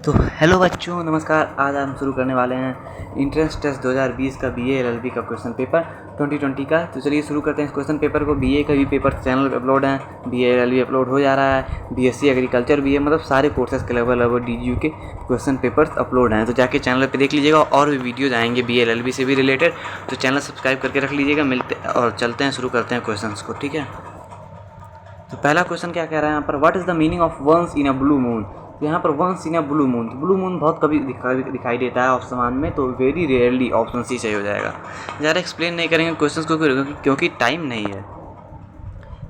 तो हेलो बच्चों, नमस्कार। आज हम शुरू करने वाले हैं इंट्रेंस टेस्ट 2020 का बीए एलएलबी का क्वेश्चन पेपर 2020 का। तो चलिए शुरू करते हैं इस क्वेश्चन पेपर को। बीए का भी पेपर चैनल पर अपलोड है, बीए एलएलबी अपलोड हो जा रहा है, बीएससी एग्रीकल्चर बीए, मतलब सारे कोर्सेज के लगभग डीजीयू के क्वेश्चन पेपर्स अपलोड हैं। तो जाके चैनल पर देख लीजिएगा, और भी वीडियोज आएंगे बीए एलएलबी से भी रिलेटेड, तो चैनल सब्सक्राइब करके रख लीजिएगा। मिलते और चलते हैं, शुरू करते हैं क्वेश्चन को, ठीक है। तो पहला क्वेश्चन क्या कह रहा है यहाँ पर, what is the meaning of once in a blue moon. तो यहाँ पर once in a blue moon, तो ब्लू मून बहुत कभी दिखाई देता है आसमान में, तो वेरी रेयरली ऑप्शन सी सही हो जाएगा। ज़्यादा एक्सप्लेन नहीं करेंगे क्वेश्चन को क्योंकि टाइम नहीं है।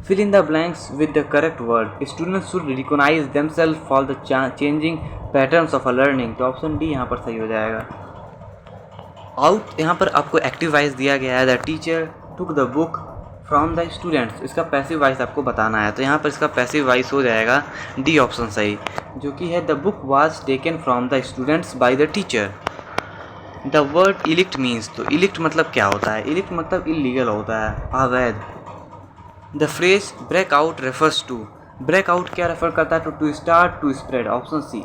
Fill in the blanks with the correct word. Students should recognise themselves for the changing patterns of a learning. तो ऑप्शन डी यहाँ पर सही हो जाएगा। आउट, यहाँ पर आपको एक्टिव वॉइस दिया गया है, the teacher took the book from the students. इसका पैसिव वॉइस आपको बताना है, तो यहाँ पर इसका पैसिव वॉइस हो जाएगा डी ऑप्शन सही, जो कि है the book was taken from the students by the teacher. The word elicit means, तो इलिक्ट मतलब क्या होता है? इलिक्ट मतलब इलीगल होता है, अवैध। The phrase break out refers to, break out क्या रेफर करता है? To start, to spread, option C.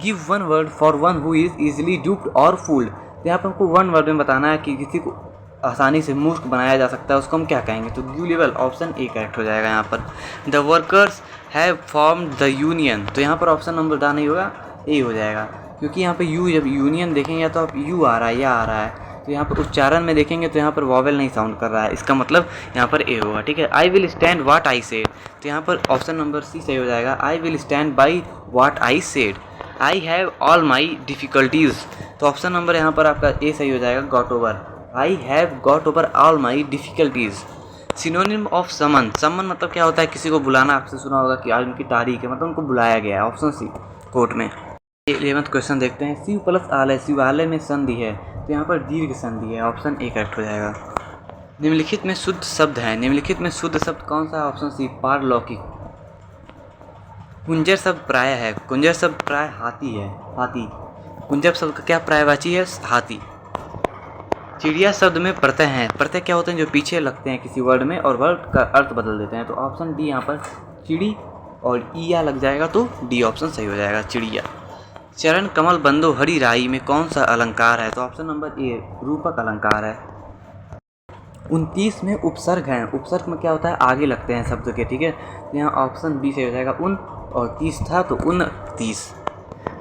Give one word for one who is easily duped और फूल्ड। तो यहाँ पर हमको वन वर्ड में बताना है कि किसी को आसानी से मूर्ख बनाया जा सकता है, उसको हम क्या कहेंगे? तो ग्यूलेबल, ऑप्शन ए करेक्ट हो जाएगा यहाँ पर। The workers have formed the union, तो यहाँ पर ऑप्शन नंबर दा नहीं होगा, ए हो जाएगा, क्योंकि यहाँ पे यू, जब यूनियन देखेंगे तो आप यू आ रहा है या आ रहा है, तो यहाँ पर उच्चारण में देखेंगे तो यहाँ पर वॉवेल नहीं साउंड कर रहा है, इसका मतलब यहाँ पर ए होगा, ठीक है। I will stand what I said, तो यहाँ पर ऑप्शन नंबर सी सही हो जाएगा। I will stand by what I said. I have all my difficulties, तो ऑप्शन नंबर यहाँ पर आपका ए सही हो जाएगा, got over. I have got over all my difficulties. Synonym of summon, summon मतलब क्या होता है? किसी को बुलाना, आपसे सुना होगा कि आज उनकी तारीख है, मतलब उनको बुलाया गया है, ऑप्शन सी कोर्ट में। 11वां क्वेश्चन देखते हैं। शिव प्लस आलय, शिवालय में संधि है, तो यहाँ पर दीर्घ संधि है, ऑप्शन ए करेक्ट हो जाएगा। निम्नलिखित में शुद्ध शब्द है, निम्नलिखित में शुद्ध शब्द कौन सा है? ऑप्शन सी पारलौकिक। कुंजर शब्द प्राय है, कुंजर शब्द प्राय हाथी है, हाथी। कुंजर शब्द का क्या पर्यायवाची है? हाथी। चिड़िया शब्द में प्रत्यय हैं, प्रत्यय क्या होते हैं? जो पीछे लगते हैं किसी वर्ड में और वर्ड का अर्थ बदल देते हैं, तो ऑप्शन डी यहाँ पर चिड़ी और ईया लग जाएगा, तो डी ऑप्शन सही हो जाएगा, चिड़िया। चरण कमल बंदो हरि राई में कौन सा अलंकार है? तो ऑप्शन नंबर ए रूपक अलंकार है। 29 में उपसर्ग हैं, उपसर्ग में क्या होता है? आगे लगते हैं शब्द के, ठीक है। तो यहाँ ऑप्शन बी सही हो जाएगा, उन और 30 था तो 29।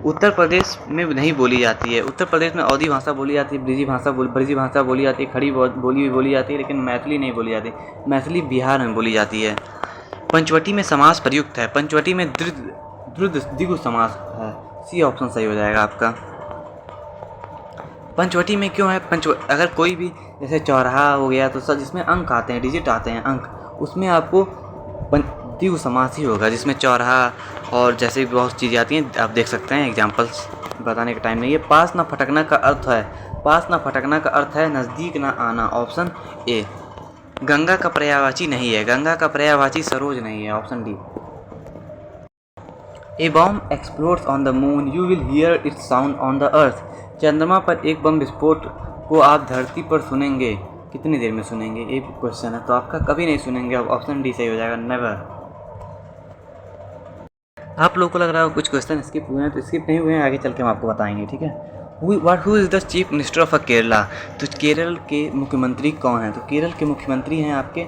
उत्तर प्रदेश में नहीं बोली जाती है, उत्तर प्रदेश में अवधी भाषा बोली जाती है, ब्रजी भाषा बोली जाती है, खड़ी बोली भी बोली जाती है, लेकिन मैथिली नहीं बोली जाती। मैथिली बिहार में बोली जाती है। पंचवटी में समास प्रयुक्त है, पंचवटी में द्रुत द्विगु समास है, सी ऑप्शन सही हो जाएगा आपका। पंचवटी में क्यों है? अगर कोई भी जैसे चौराहा हो गया, तो सर जिसमें अंक आते हैं, डिजिट आते हैं, अंक, उसमें आपको द्विगु समास ही होगा, जिसमें चौराहा और जैसे भी बहुत चीज़ें आती हैं, आप देख सकते हैं। एग्जाम्पल्स बताने का टाइम नहीं है। पास ना फटकना का अर्थ है, पास ना फटकना का अर्थ है नज़दीक ना आना, ऑप्शन ए। गंगा का पर्यायवाची नहीं है, गंगा का पर्यायवाची सरोज नहीं है, option D. A bomb explodes on the moon, you will hear it's sound on the earth. चंद्रमा पर एक बम विस्फोट को आप धरती पर सुनेंगे, कितनी देर में सुनेंगे? ये क्वेश्चन है, तो आपका कभी नहीं सुनेंगे, ऑप्शन डी सही हो जाएगा, नेवर। आप लोगों को लग रहा है कुछ क्वेश्चन स्किप हुए हैं, तो स्किप नहीं हुए हैं, आगे चल के हम आपको बताएंगे, ठीक है। Who is the chief minister of Kerala, तो केरल के मुख्यमंत्री कौन है? तो केरल के मुख्यमंत्री हैं आपके,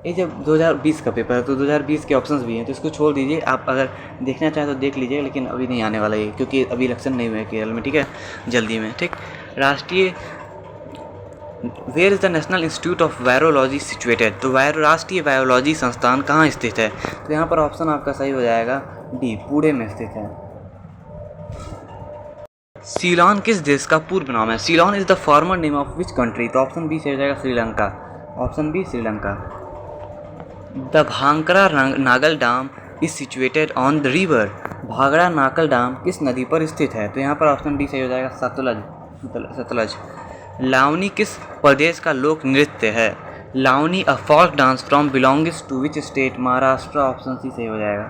ये जब 2020 का पेपर है, तो 2020 के ऑप्शंस भी हैं, तो इसको छोड़ दीजिए। आप अगर देखना चाहें तो देख लीजिए, लेकिन अभी नहीं आने वाला ये, क्योंकि अभी इलेक्शन नहीं हुए हैं केरल में, ठीक है, जल्दी में, ठीक। राष्ट्रीय where is the National Institute of Virology situated, तो राष्ट्रीय वायोलॉजी संस्थान कहाँ स्थित है? तो यहाँ पर ऑप्शन आपका सही हो जाएगा डी, पुणे में स्थित है। सीलोन किस देश का पूर्व नाम है? Ceylon is the former name of which country? तो ऑप्शन बी से हो जाएगा Sri Lanka, option B Sri Lanka. The Bhangra Nangal dam is situated on the river, Bhangra Nangal dam किस नदी पर स्थित है? तो यहाँ पर ऑप्शन डी सही हो जाएगा, सतलज। लावनी किस प्रदेश का लोक नृत्य है? Lavani a folk dance from belongings to which state? Maharashtra, option C सही हो जाएगा।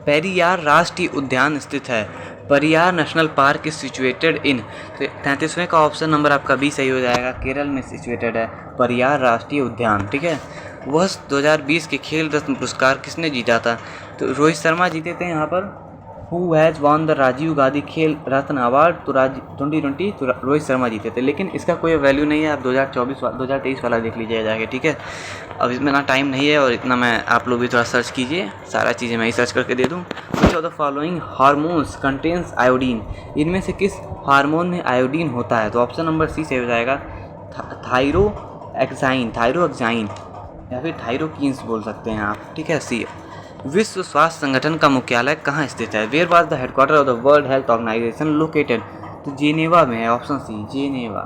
पेरियार राष्ट्रीय उद्यान स्थित है, Periyar national park is situated in, तो 33वें का ऑप्शन नंबर आपका बी सही हो जाएगा, केरल में सिचुएटेड है परियार राष्ट्रीय उद्यान, ठीक है। वर्ष 2020 के खेल रत्न पुरस्कार किसने जीता था? तो रोहित शर्मा जीते थे यहाँ पर। Who has won the Rajiv Gandhi Khel Ratna award? तो 2020 तो रोहित शर्मा जीते थे, लेकिन इसका कोई वैल्यू नहीं है। आप 2023 वाला देख लीजिए जाके, ठीक है। अब इसमें ना टाइम नहीं है और इतना मैं, आप लोग भी थोड़ा सर्च कीजिए, सारा चीज़ें मैं ही सर्च करके दे दूँ। Which of the following hormones contains iodine? इनमें से किस हार्मोन में आयोडीन होता है? तो ऑप्शन नंबर सी सही हो जाएगा, थायरोक्साइन या फिर थायरोकिन्स बोल सकते हैं आप, ठीक है। सी, विश्व स्वास्थ्य संगठन का मुख्यालय कहाँ स्थित है? Where was the headquarter of the World Health Organization located? तो जेनेवा में है, ऑप्शन सी जेनेवा।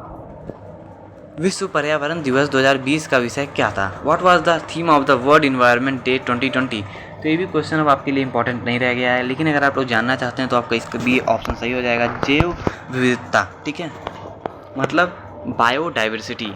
विश्व पर्यावरण दिवस 2020 का विषय क्या था? What was the theme of the world environment day 2020? तो ये भी क्वेश्चन अब आपके लिए इंपॉर्टेंट नहीं रह गया है, लेकिन अगर आप लोग जानना चाहते हैं तो आपका इसका भी ऑप्शन सही हो जाएगा, जैव विविधता, ठीक है, मतलब biodiversity.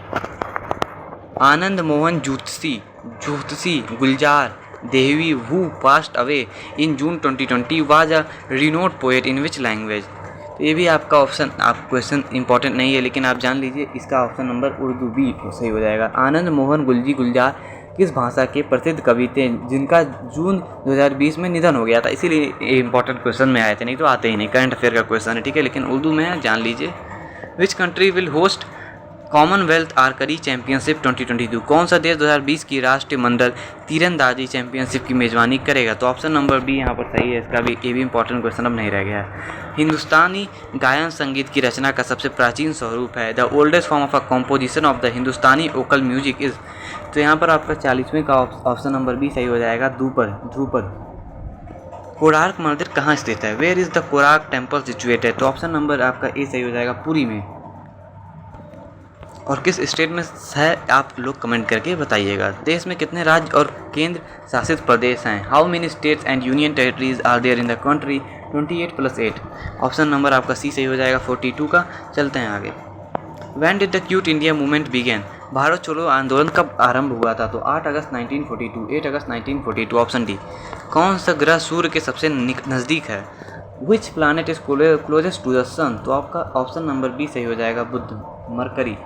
Anand Mohan Zutshi Gulzar Dehlvi who passed away in June 2020 was a renowned poet in which language? तो ये भी आपका ऑप्शन, आप क्वेश्चन इंपॉर्टेंट नहीं है, लेकिन आप जान लीजिए इसका ऑप्शन नंबर उर्दू बी सही हो जाएगा। आनंद मोहन गुलजार किस भाषा के प्रसिद्ध कवि थे जिनका जून 2020 में निधन हो गया था? इसीलिए इंपॉर्टेंट क्वेश्चन में आए थे, नहीं तो आते ही नहीं, करंट अफेयर का क्वेश्चन है, ठीक है, लेकिन उर्दू में है, जान लीजिए। Which country will host Commonwealth archery championship 2022? कौन सा देश 2020 की राष्ट्रीय मंडल तीरंदाजी चैंपियनशिप की मेजबानी करेगा? तो ऑप्शन नंबर बी यहाँ पर सही है, इसका भी ये भी इंपॉर्टेंट क्वेश्चन अब नहीं रह गया है। हिंदुस्तानी गायन संगीत की रचना का सबसे प्राचीन स्वरूप है? The oldest form of a composition of the Hindustani vocal music is? तो यहाँ पर आपका 40वें का ऑप्शन नंबर बी सही हो जाएगा, ध्रुपद। कोणार्क मंदिर कहाँ स्थित है? Where is the Konark temple situated? तो ऑप्शन नंबर आपका ए सही हो जाएगा, पुरी में। और किस स्टेट में है आप लोग कमेंट करके बताइएगा। देश में कितने राज्य और केंद्र शासित प्रदेश हैं? How many states and union territories are there in the country? 28 + 8। Option number आपका सी सही हो जाएगा, 42 का। चलते हैं आगे। When did the Quit India Movement begin? Bharat छोड़ो आंदोलन कब आरंभ हुआ था? तो 8 अगस्त 1942, 8 अगस्त 1942, ऑप्शन डी। कौन सा ग्रह सूर्य के सबसे नज़दीक है? Which planet is closest to the sun? तो आपका ऑप्शन नंबर बी सही हो जाएगा, बुध, मरकरी।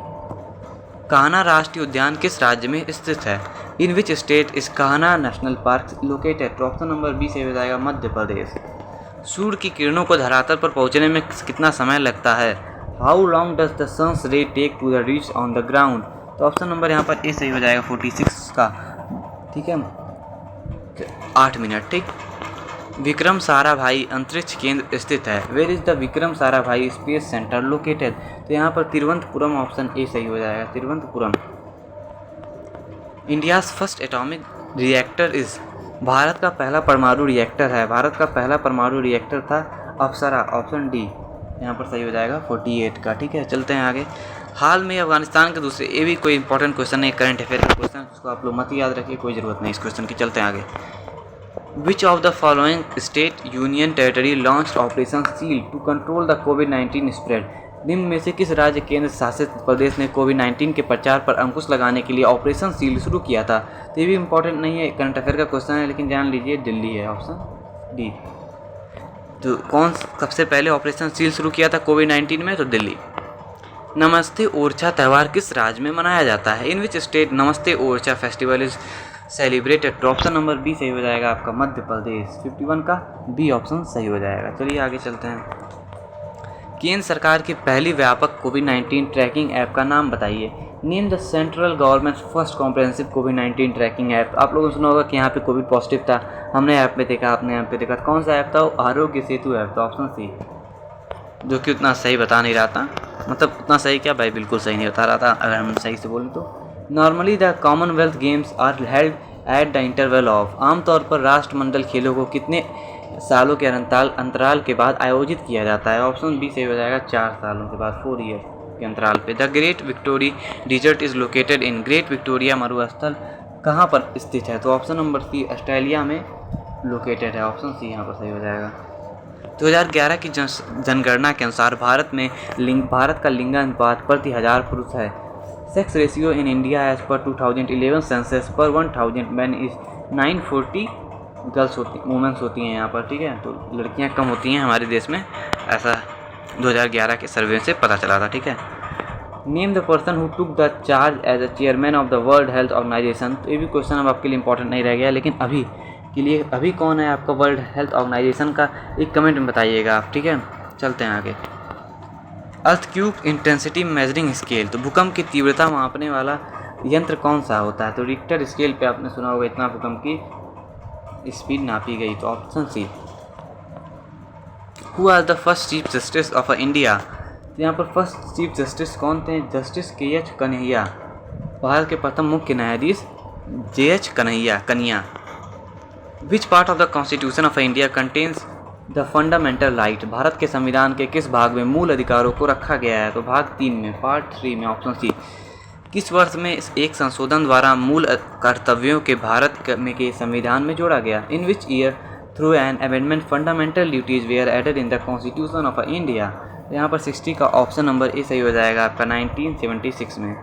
कान्हा राष्ट्रीय उद्यान किस राज्य में स्थित है? In which state is Kanha national park located? तो ऑप्शन नंबर बी सही हो जाएगा, मध्य प्रदेश। सूर्य की किरणों को धरातल पर पहुंचने में कितना समय लगता है? How long does the sun's ray take to the reach on the ground? तो ऑप्शन नंबर यहाँ पर ए सही हो जाएगा, 46 का, ठीक है, 8 मिनट, ठीक। विक्रम साराभाई अंतरिक्ष केंद्र स्थित है? Where is the Vikram Sarabhai space centre located? तो यहाँ पर तिरुवनंतपुरम, ऑप्शन ए सही हो जाएगा, Thiruvananthapuram. India's first atomic reactor is? Bharat का पहला परमाणु रिएक्टर है, भारत का पहला परमाणु रिएक्टर था अप्सरा, ऑप्शन डी यहाँ पर सही हो जाएगा, 48 का, ठीक है। चलते हैं आगे। हाल में अफगानिस्तान के दूसरे, ये भी कोई इंपॉर्टेंट क्वेश्चन है, करंट अफेयर का क्वेश्चन, उसको आप लोग मत याद रखिए, कोई ज़रूरत नहीं इस क्वेश्चन की। चलते हैं आगे। Which of the following state union territory launched Operation Seal to control the COVID-19 spread? निम्न में से किस राज्य केंद्र शासित प्रदेश ने कोविड-19 के प्रचार पर अंकुश लगाने के लिए ऑपरेशन सील शुरू किया था? तो ये भी इंपॉर्टेंट नहीं है, करंट अफेयर का क्वेश्चन है, लेकिन जान लीजिए, दिल्ली है, ऑप्शन डी। तो कौन सबसे पहले ऑपरेशन सील शुरू किया था कोविड-19 में? तो दिल्ली। नमस्ते ओरछा त्यौहार किस राज्य में मनाया जाता है? इन विच स्टेट नमस्ते ओरछा फेस्टिवल इज सेलिब्रेटेड? तो ऑप्शन नंबर बी सही हो जाएगा आपका, मध्य प्रदेश। 51 का बी ऑप्शन सही हो जाएगा। चलिए आगे चलते हैं। केंद्र सरकार की पहली व्यापक कोविड-19 ट्रैकिंग ऐप का नाम बताइए। Name the central government first comprehensive covid tracking app. आप लोगों ने सुना होगा कि यहाँ पे कोविड पॉजिटिव था, हमने ऐप में देखा, आपने ऐप पे देखा, कौन सा ऐप था? आरोग्य सेतु ऐप, तो ऑप्शन सी, जो कि उतना सही बता नहीं रहा था, मतलब उतना सही क्या भाई, बिल्कुल सही नहीं बता रहा था अगर हम सही से बोलें तो। Normally the Commonwealth Games are held at the interval of? आमतौर पर राष्ट्रमंडल खेलों को कितने सालों के अंतराल के बाद आयोजित किया जाता है? ऑप्शन बी सही हो जाएगा, 4 सालों के बाद, 4 ईयर के अंतराल पे। The Great Victoria Desert is located in? Great Victoria मरुस्थल कहाँ पर स्थित है? तो ऑप्शन नंबर सी, ऑस्ट्रेलिया में लोकेटेड है, ऑप्शन सी यहाँ पर सही हो जाएगा। 2011 की जनगणना के अनुसार भारत का लिंगानुपात प्रति 1000 पुरुष है। Sex ratio in India as per 2011 census पर 1000 मैन इज 940 गर्ल्स वुमेंस होती हैं यहाँ पर, ठीक है, तो लड़कियाँ कम होती हैं हमारे देश में, ऐसा 2011 के सर्वे से पता चला था, ठीक है। Name the person who took the charge as a chairman of the World Health Organization. तो ये भी क्वेश्चन अब आपके लिए इंपॉर्टेंट नहीं रह गया, लेकिन अभी के लिए अभी कौन है आपका वर्ल्ड हेल्थ ऑर्गेनाइजेशन का, एक कमेंट में बताइएगा आप, ठीक है। चलते हैं आगे। अर्थक्वेक इंटेंसिटी मेजरिंग स्केल, तो भूकंप की तीव्रता मापने वाला यंत्र कौन सा होता है। तो रिक्टर स्केल पे आपने सुना होगा, इतना भूकंप की स्पीड नापी गई। तो option C. Who are the first chief justice of India. तो यहाँ पर फर्स्ट चीफ जस्टिस कौन थे, जस्टिस के.एच. कन्हैया। भारत के प्रथम मुख्य न्यायाधीश JH. Kanhaiya. Which part of the constitution of India contains the fundamental right. Bharat के संविधान के किस भाग में मूल अधिकारों को रखा गया है। तो भाग 3 में, पार्ट 3 में, ऑप्शन सी। किस वर्ष में एक संशोधन द्वारा मूल कर्तव्यों के भारत के संविधान में जोड़ा गया। In which year through an amendment fundamental duties were added in the constitution of India. यहाँ पर 60 का ऑप्शन नंबर ए सही हो जाएगा आपका, 1976 में।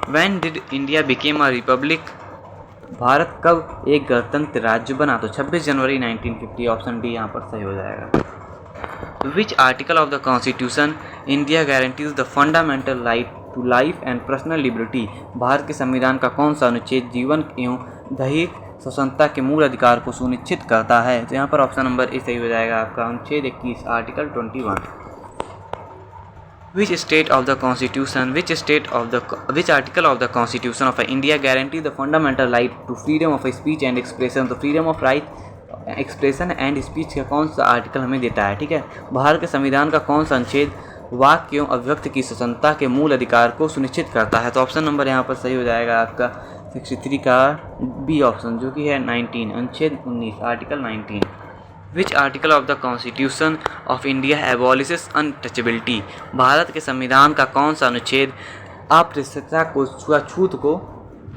When did India became a republic. Bharat कब एक गणतंत्र राज्य बना। तो 26 जनवरी 1950, ऑप्शन डी यहाँ पर सही हो जाएगा। Which article of the constitution India guarantees the fundamental right to life and personal liberty. Bharat के संविधान का कौन सा अनुच्छेद जीवन एवं दैहिक स्वतंत्रता के मूल अधिकार को सुनिश्चित करता है। तो यहाँ पर ऑप्शन नंबर ए सही हो जाएगा आपका, अनुच्छेद 21, article 21। Which state of the constitution, which article of the constitution of India guarantee the fundamental right to freedom of speech and expression। तो freedom of right expression and speech का कौन सा article हमें देता है, ठीक है। भारत के संविधान का कौन सा अनुच्छेद वाक्य एवं अभिव्यक्ति की स्वतंत्रता के मूल अधिकार को सुनिश्चित करता है। तो ऑप्शन नंबर यहाँ पर सही हो जाएगा आपका 63 का बी ऑप्शन, जो कि है 19, अनुच्छेद 19, article 19। Which article of the constitution of India abolishes untouchability. Bharat के संविधान का कौन सा अनुच्छेद अप्रतिष्ठता को, छूत को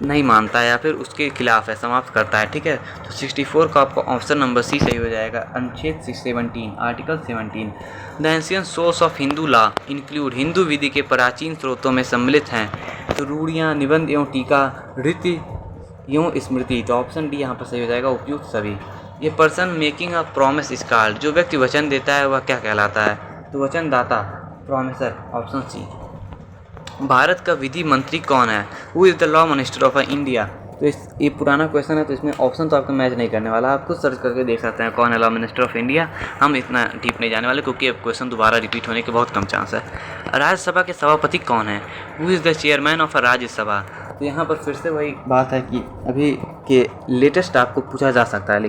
नहीं मानता है या फिर उसके खिलाफ है, समाप्त करता है, ठीक है। तो 64 का आपका ऑप्शन नंबर सी सही हो जाएगा, अनुच्छेद 17, article 17। The ancient source of Hindu law include. Hindu विधि के प्राचीन स्रोतों में सम्मिलित हैं तो रूढ़ियाँ, निबंध एवं टीका, रीति एवं स्मृति। तो ऑप्शन डी यहाँ पर सही हो जाएगा, उपयुक्त सभी। ये person making a promise is called. जो व्यक्ति वचन देता है वह क्या कहलाता है। तो वचनदाता, प्रॉमिसर, ऑप्शन सी। भारत का विधि मंत्री कौन है। Who is the law minister of India. तो ये पुराना क्वेश्चन है, तो इसमें ऑप्शन तो आपका मैच नहीं करने वाला, आप खुद सर्च करके देख सकते हैं कौन है लॉ मिनिस्टर ऑफ इंडिया। हम इतना डीप नहीं जाने वाले क्योंकि अब क्वेश्चन दोबारा रिपीट होने के बहुत कम चांस है। राज्यसभा के सभापति कौन है। Who is the chairman of Rajya Sabha. तो यहाँ पर फिर से वही बात है कि अभी के लेटेस्ट आपको पूछा जा सकता है,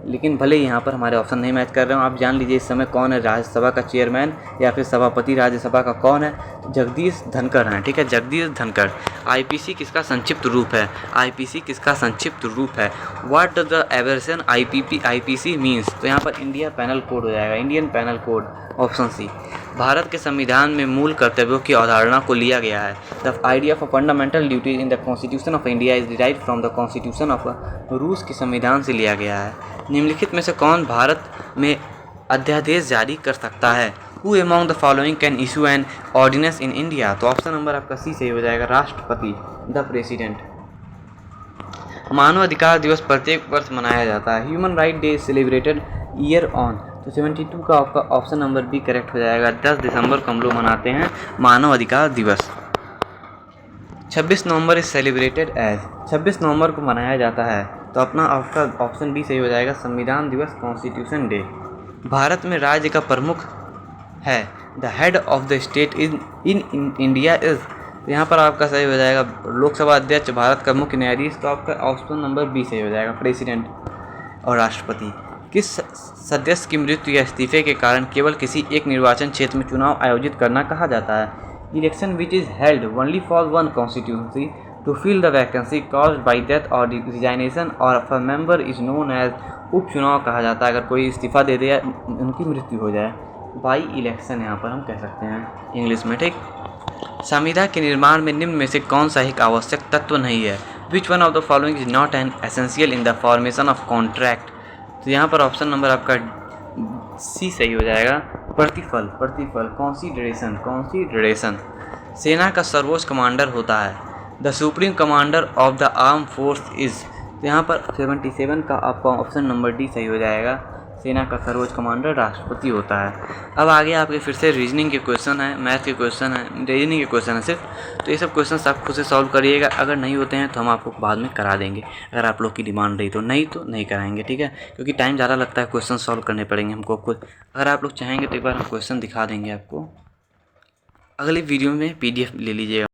लेकिन भले ही यहाँ पर हमारे ऑप्शन नहीं मैच कर रहे हो, आप जान लीजिए इस समय कौन है राज्यसभा का चेयरमैन या फिर सभापति राज्यसभा का कौन है। तो जगदीश धनखड़ हैं, ठीक है, जगदीश धनखड़। आईपीसी किसका संक्षिप्त रूप है। आईपीसी किसका संक्षिप्त रूप है। What does the abbreviation IPC means. तो यहाँ पर इंडिया पैनल कोड हो जाएगा, Indian penal code, option C. Bharat के संविधान में मूल कर्तव्यों की अवधारणा को लिया गया है। The idea of fundamental duties in the constitution of India is derived from the constitution of रूस के संविधान से लिया गया है। निम्नलिखित में से कौन भारत में अध्यादेश जारी कर सकता है। Who among the following can issue an ordinance in India. तो ऑप्शन नंबर आपका सी सही हो जाएगा, राष्ट्रपति, द प्रेसिडेंट। मानव अधिकार दिवस प्रत्येक वर्ष मनाया जाता है। Human right day celebrated year on. तो 72 का आपका ऑप्शन नंबर बी करेक्ट हो जाएगा। 10 दिसंबर को हम लोग मनाते हैं मानव अधिकार दिवस। 26 नवंबर इज सेलिब्रेटेड एज। 26 नवंबर को मनाया जाता है, तो अपना आपका ऑप्शन डी सही हो जाएगा, संविधान दिवस, कॉन्स्टिट्यूशन डे। भारत में राज्य का प्रमुख है। The head of the state in India is. यहाँ पर आपका सही हो जाएगा लोकसभा अध्यक्ष, भारत का मुख्य न्यायाधीश। तो आपका ऑप्शन नंबर बी सही हो जाएगा, प्रेसिडेंट और राष्ट्रपति। किस सदस्य की मृत्यु या इस्तीफे के कारण केवल किसी एक निर्वाचन क्षेत्र में चुनाव आयोजित करना कहा जाता है। Election which is held only for one constituency to fill the vacancy caused by death और resignation of a member is known as. उपचुनाव कहा जाता है अगर कोई इस्तीफा दे दे या उनकी मृत्यु हो जाए। बाई इलेक्शन यहाँ पर हम कह सकते हैं इंग्लिश में, ठीक। संविधा के निर्माण में निम्न में से कौन सा एक आवश्यक तत्व नहीं है। Which one of the following is not an essential in the formation of contract. तो यहाँ पर ऑप्शन नंबर आपका सी सही हो जाएगा, प्रतिफल, कॉन्सिडरेशन। सेना का सर्वोच्च कमांडर होता है। The supreme commander of the arm force is. तो यहाँ पर 77 का आपका ऑप्शन नंबर डी सही हो जाएगा, सेना का सर्वोच्च कमांडर राष्ट्रपति होता है। अब आगे आपके फिर से रीजनिंग के क्वेश्चन है, मैथ के क्वेश्चन है, रीजनिंग के क्वेश्चन है सिर्फ। तो ये सब क्वेश्चन आप खुद से सॉल्व करिएगा। अगर नहीं होते हैं तो हम आपको बाद में करा देंगे, अगर आप लोग की डिमांड रही तो नहीं कराएंगे, ठीक है, क्योंकि टाइम ज़्यादा लगता है, क्वेश्चन सॉल्व करने पड़ेंगे हमको खुद। अगर आप लोग चाहेंगे तो एक बार हम क्वेश्चन दिखा देंगे आपको। अगली वीडियो में PDF ले लीजिएगा।